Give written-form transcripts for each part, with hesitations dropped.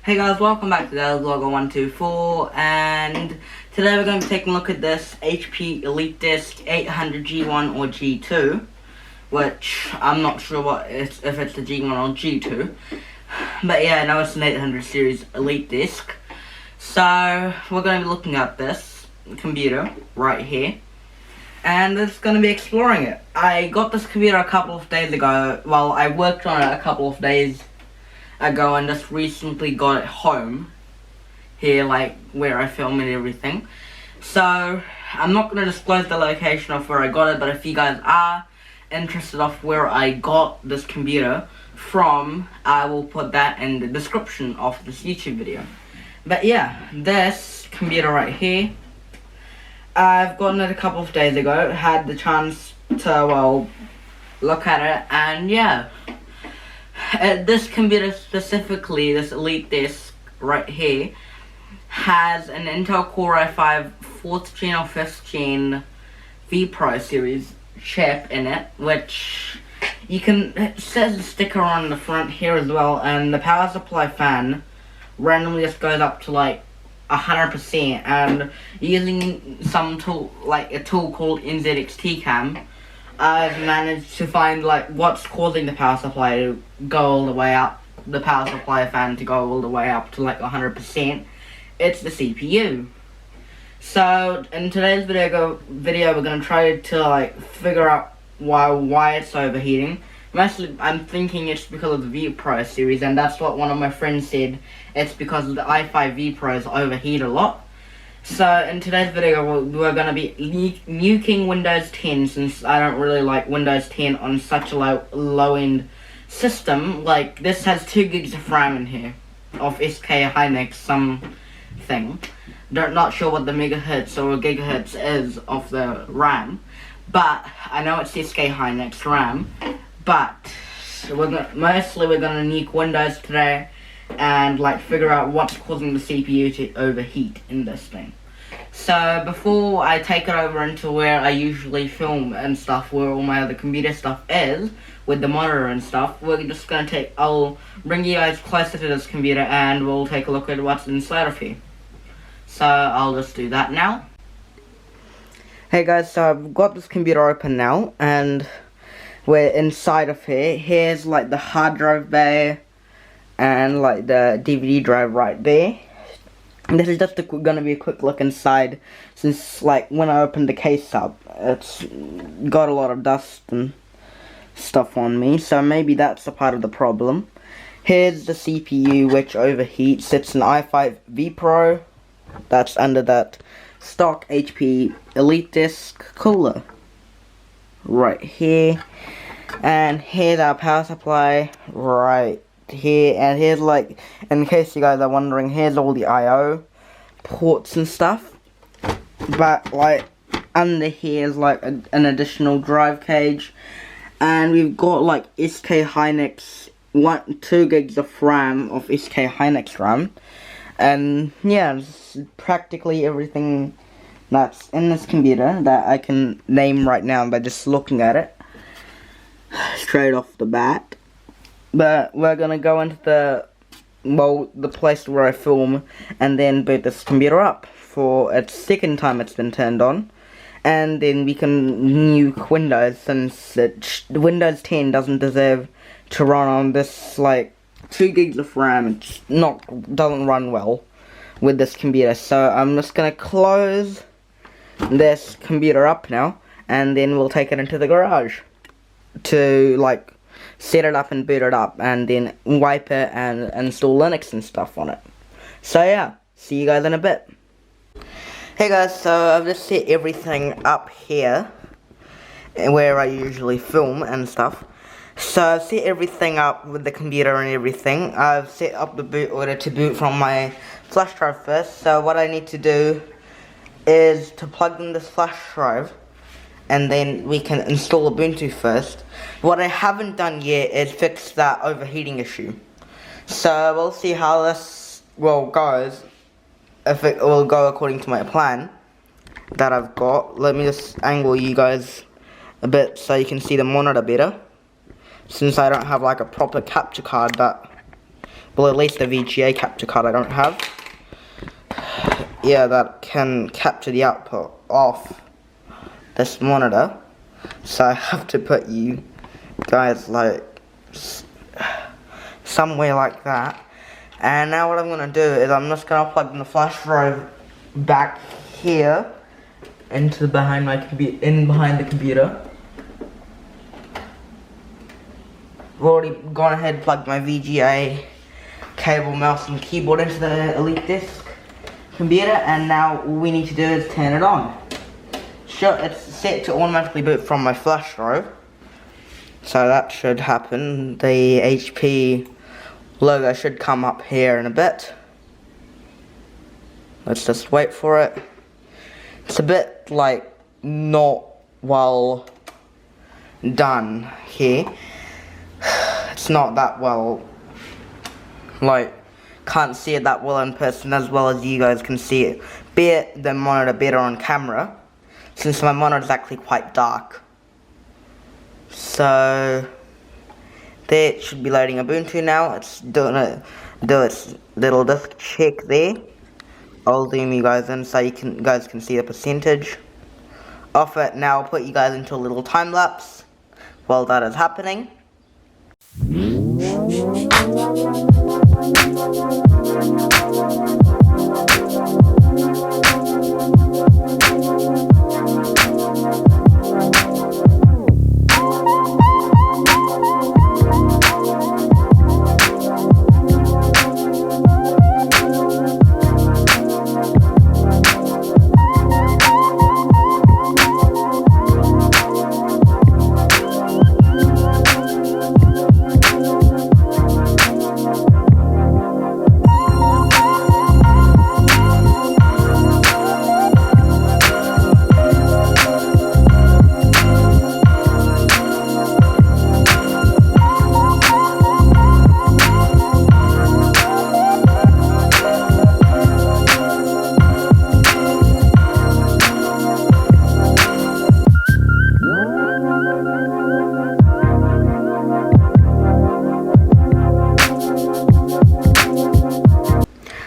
Hey guys, welcome back to the Vlogger124, and today we're going to be taking a look at this HP Elite Disk 800G1 or G2, which I'm not sure if it's the G1 or G2, but yeah, I know it's an 800 series Elite Disk. So we're going to be looking at this computer right here, and it's going to be exploring it. I got this computer a couple of days ago. Well, I worked on it a couple of days ago and just recently got it home here, like where I film and everything. So I'm not going to disclose the location of where I got it, but if you guys are interested of where I got this computer from, I will put that in the description of this YouTube video. But yeah, this computer right here, I've gotten it a couple of days ago, had the chance to, well, look at it, and yeah. This computer specifically, this Elite Disk right here, has an Intel Core i5 4th gen or 5th gen vPro series chip in it, which it says a sticker on the front here as well, and the power supply fan randomly just goes up to like 100%, and using some tool, like a tool called NZXT Cam, I've managed to find like what's causing the power supply to go all the way up, the power supply fan to go all the way up to like 100%. It's the CPU. So in today's video we're gonna try to like figure out why it's overheating. Mostly I'm thinking it's because of the vPro series, and that's what one of my friends said. It's because the i5 vPros overheat a lot. So in today's video we're going to be nuking Windows 10, since I don't really like Windows 10 on such a low end system. Like, this has 2 gigs of RAM in here of SK Hynix something. Not sure what the megahertz or gigahertz is of the RAM, but I know it's SK Hynix RAM. But mostly we're going to nuke Windows today and like figure out what's causing the CPU to overheat in this thing. So before I take it over into where I usually film and stuff, where all my other computer stuff is, with the monitor and stuff, I'll bring you guys closer to this computer and we'll take a look at what's inside of here. So I'll just do that now. Hey guys, so I've got this computer open now, and we're inside of here. Here's like the hard drive bay and like the DVD drive right there. And this is just gonna be a quick look inside, since like when I opened the case up, it's got a lot of dust and stuff on me, so maybe that's a part of the problem. Here's the CPU, which overheats. It's an i5 vPro that's under that stock HP Elite Disk cooler right here. And here's our power supply right here, and here's like, in case you guys are wondering, here's all the IO ports and stuff. But like under here is like an additional drive cage, and we've got like SK Hynix 2 gigs of RAM of SK Hynix RAM, and yeah, it's practically everything that's in this computer that I can name right now by just looking at it straight off the bat. But we're gonna go into the place where I film and then boot this computer up for its second time it's been turned on, and then we can nuke Windows, since Windows 10 doesn't deserve to run on this like 2 gigs of RAM. Doesn't run well with this computer. So I'm just gonna close this computer up now, and then we'll take it into the garage to like set it up and boot it up, and then wipe it and install Linux and stuff on it. So yeah, see you guys in a bit. Hey guys, so I've just set everything up here where I usually film and stuff. So I've set everything up with the computer and everything. I've set up the boot order to boot from my flash drive first. So what I need to do is to plug in this flash drive, and then we can install Ubuntu first. What I haven't done yet is fix that overheating issue. So we'll see how this goes, if it will go according to my plan that I've got. Let me just angle you guys a bit so you can see the monitor better, since I don't have like a proper capture card that well, at least the VGA capture card I don't have. Yeah, that can capture the output of this monitor. So I have to put you guys like somewhere like that. And now what I'm gonna do is I'm just gonna plug in the flash drive back here into behind the computer. I've already gone ahead and plugged my VGA cable, mouse and keyboard into the Elite Disk computer, and now all we need to do is turn it on. Sure, it's set to automatically boot from my flash drive, so that should happen. The HP logo should come up here in a bit. Let's just wait for it. It's a bit like not well done here. It's not that well, like, can't see it that well in person as well as you guys can see it. Be it the monitor better on camera, since my monitor is actually quite dark. So there, it should be loading Ubuntu now. It's doing its little disk check there. I'll zoom you guys in so you guys can see the percentage of it. Now I'll put you guys into a little time lapse while that is happening.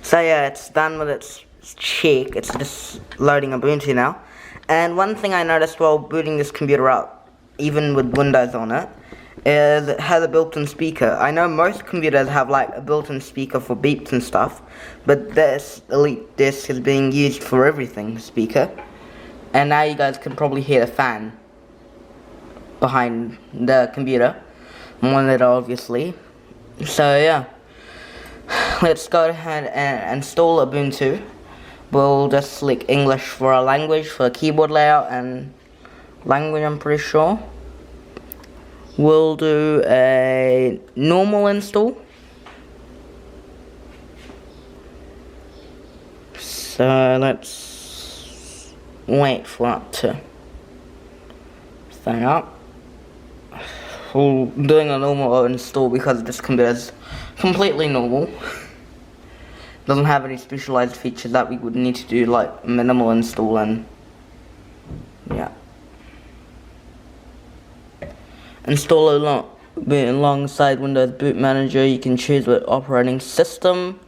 So yeah, it's done with its check. It's just loading Ubuntu now. And one thing I noticed while booting this computer up, even with Windows on it, is it has a built-in speaker. I know most computers have like a built-in speaker for beeps and stuff, but this Elite Disk is being used for everything speaker. And now you guys can probably hear the fan behind the computer monitor, obviously. So yeah. Let's go ahead and install Ubuntu. We'll just select English for our language, for keyboard layout and language, I'm pretty sure. We'll do a normal install. So let's wait for it to thing up. We're doing a normal install because this computer is completely normal. Doesn't have any specialized features that we would need to do, like minimal install and yeah. Install alongside Windows Boot Manager. You can choose what operating system.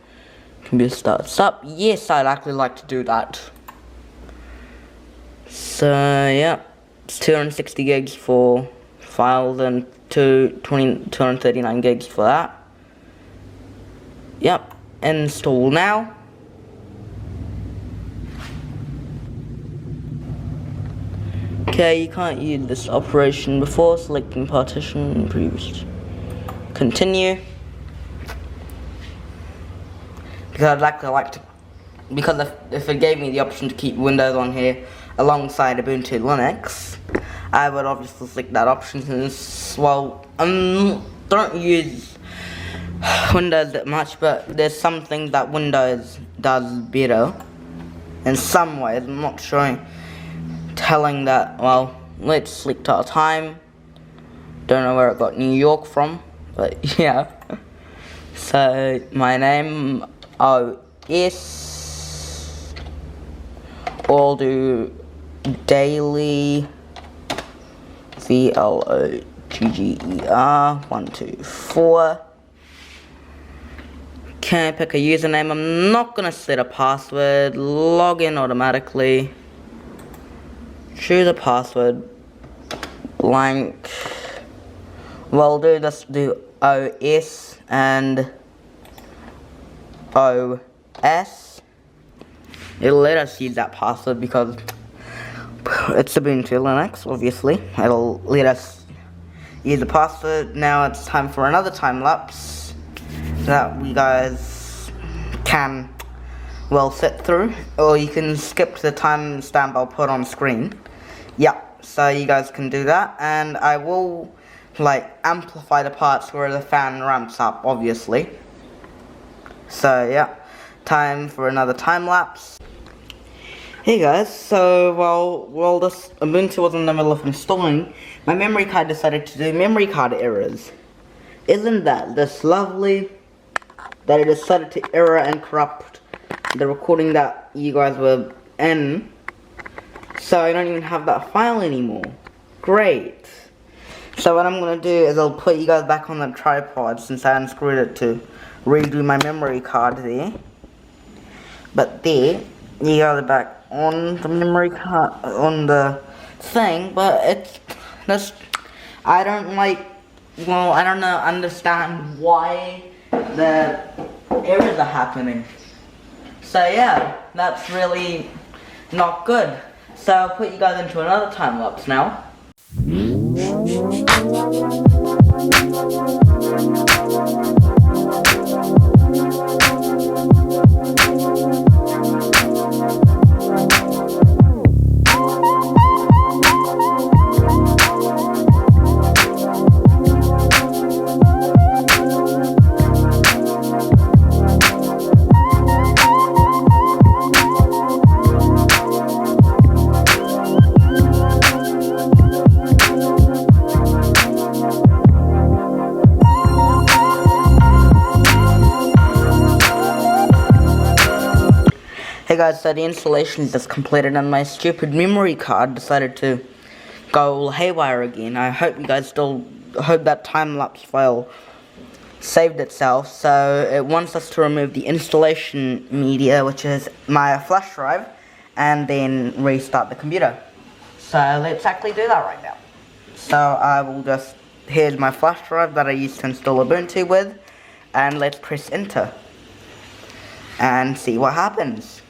Computer starts up. Yes, I'd actually like to do that. So yeah, it's 260 gigs for files and 239 gigs for that. Yep. Install now. Okay, you can't use this operation before selecting partition previous. Continue. Because I'd like to because if it gave me the option to keep Windows on here alongside Ubuntu Linux, I would obviously select that option. Since, well, don't use Windows that much, but there's something that Windows does better in some ways. I'm not showing telling that. Well, let's select our time. Don't know where I got New York from, but yeah. So my name OS, I'll do daily VLOGGER 124. Okay, pick a username. I'm not gonna set a password. Log in automatically. Choose a password. Blank. Well, do OS and OS. It'll let us use that password because it's Ubuntu Linux, obviously. It'll let us use the password. Now it's time for another time lapse that we guys can, well, sit through. Or you can skip to the timestamp I'll put on screen. Yeah, so you guys can do that. And I will, like, amplify the parts where the fan ramps up, obviously. So, yeah. Time for another time lapse. Hey guys, so while this Ubuntu was in the middle of installing, my memory card decided to do memory card errors. Isn't that just lovely? That it decided to error and corrupt the recording that you guys were in. So I don't even have that file anymore. Great. So what I'm gonna do is I'll put you guys back on the tripod since I unscrewed it to redo my memory card there. But there, you guys are back on the memory card, on the thing, but it's just, I don't understand why the errors are happening. So yeah, that's really not good. So I'll put you guys into another time lapse now. Hey guys, so the installation is just completed and my stupid memory card decided to go all haywire again. I hope you guys still hope that time-lapse file saved itself. So it wants us to remove the installation media, which is my flash drive, and then restart the computer. So let's actually do that right now. So I will just, here's my flash drive that I used to install Ubuntu with, and let's press enter and see what happens.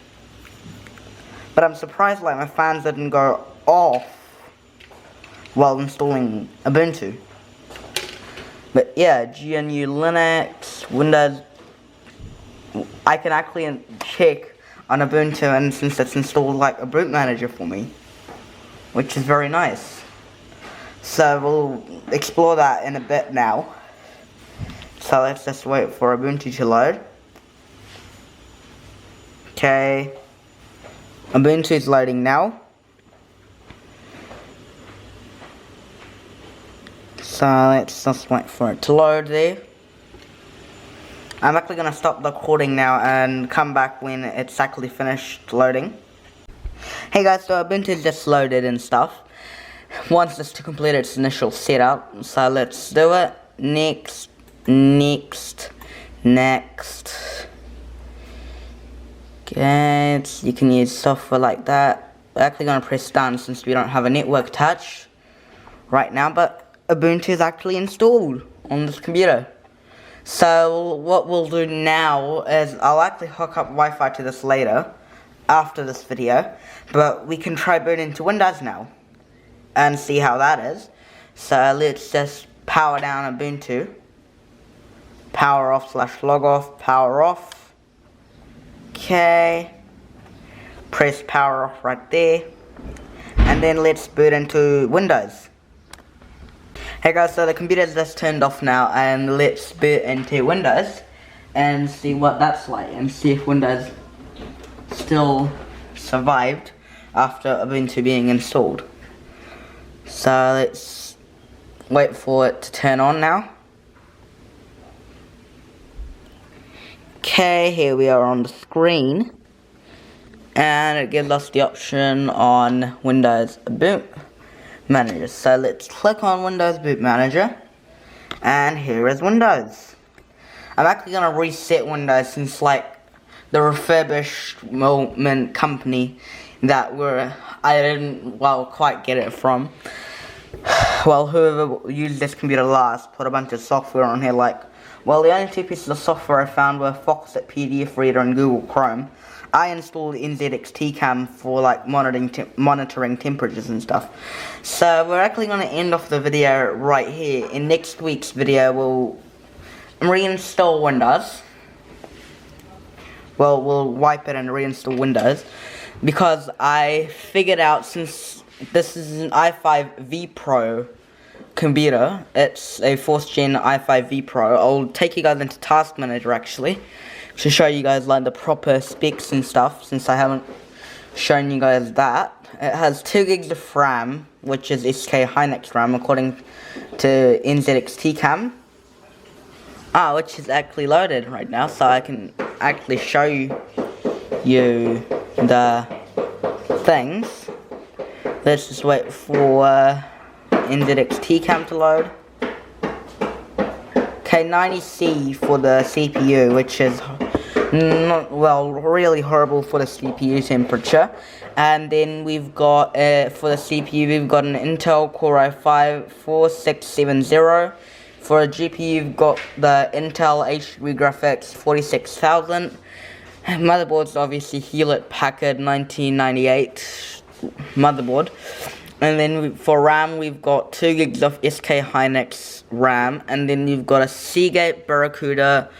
But I'm surprised like my fans didn't go off while installing Ubuntu. But yeah, GNU Linux, Windows, I can actually check on Ubuntu, and since it's installed like a boot manager for me, which is very nice. So we'll explore that in a bit now. So let's just wait for Ubuntu to load. Okay. Ubuntu is loading now. So let's just wait for it to load there. I'm actually going to stop the recording now and come back when it's actually finished loading. Hey guys, so Ubuntu is just loaded and stuff. Wants us to complete its initial setup. So let's do it. Next, next, next. Okay, you can use software like that. We're actually going to press done since we don't have a network touch right now, but Ubuntu is actually installed on this computer. So what we'll do now is I'll actually hook up Wi-Fi to this later, after this video, but we can try boot into Windows now and see how that is. So let's just power down Ubuntu. Power off / log off, power off. Okay, press power off right there, and then let's boot into Windows. Hey guys, so the computer's just turned off now, and let's boot into Windows and see what that's like, and see if Windows still survived after Ubuntu being installed. So let's wait for it to turn on now. Okay, here we are on the screen, and it gives us the option on Windows Boot Manager. So let's click on Windows Boot Manager, and here is Windows. I'm actually gonna reset Windows since like the refurbishment company that I didn't quite get it from. Well, whoever used this computer last put a bunch of software on here the only two pieces of software I found were Foxit PDF Reader and Google Chrome. I installed NZX TCAM for monitoring temperatures and stuff. So we're actually going to end off the video right here. In next week's video we'll reinstall Windows. Well, we'll wipe it and reinstall Windows, because I figured out, since this is an i5 V Pro computer, it's a 4th gen i5 V Pro. I'll take you guys into Task Manager actually to show you guys the proper specs and stuff, since I haven't shown you guys that. It has 2 gigs of RAM, which is SK Hynix RAM according to NZX TCAM. Which is actually loaded right now, so I can actually show you the things. Let's just wait for NZX TCAM to load. Okay, 90C for the CPU, which is really horrible for the CPU temperature. And then we've got for the CPU, we've got an Intel Core i5-4670. For a GPU, you've got the Intel HD Graphics 46000. Motherboard's obviously Hewlett-Packard 1998 motherboard. And then for RAM, we've got 2 gigs of SK Hynix RAM. And then you've got a Seagate Barracuda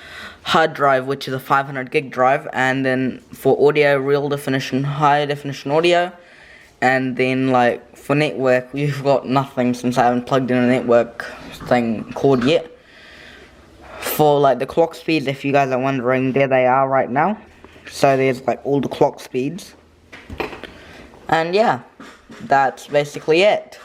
hard drive, which is a 500 gig drive. And then for audio, real definition, high definition audio. And then for network, we've got nothing, since I haven't plugged in a network thing cord yet. For the clock speeds, if you guys are wondering, there they are right now. So there's all the clock speeds. And yeah, that's basically it.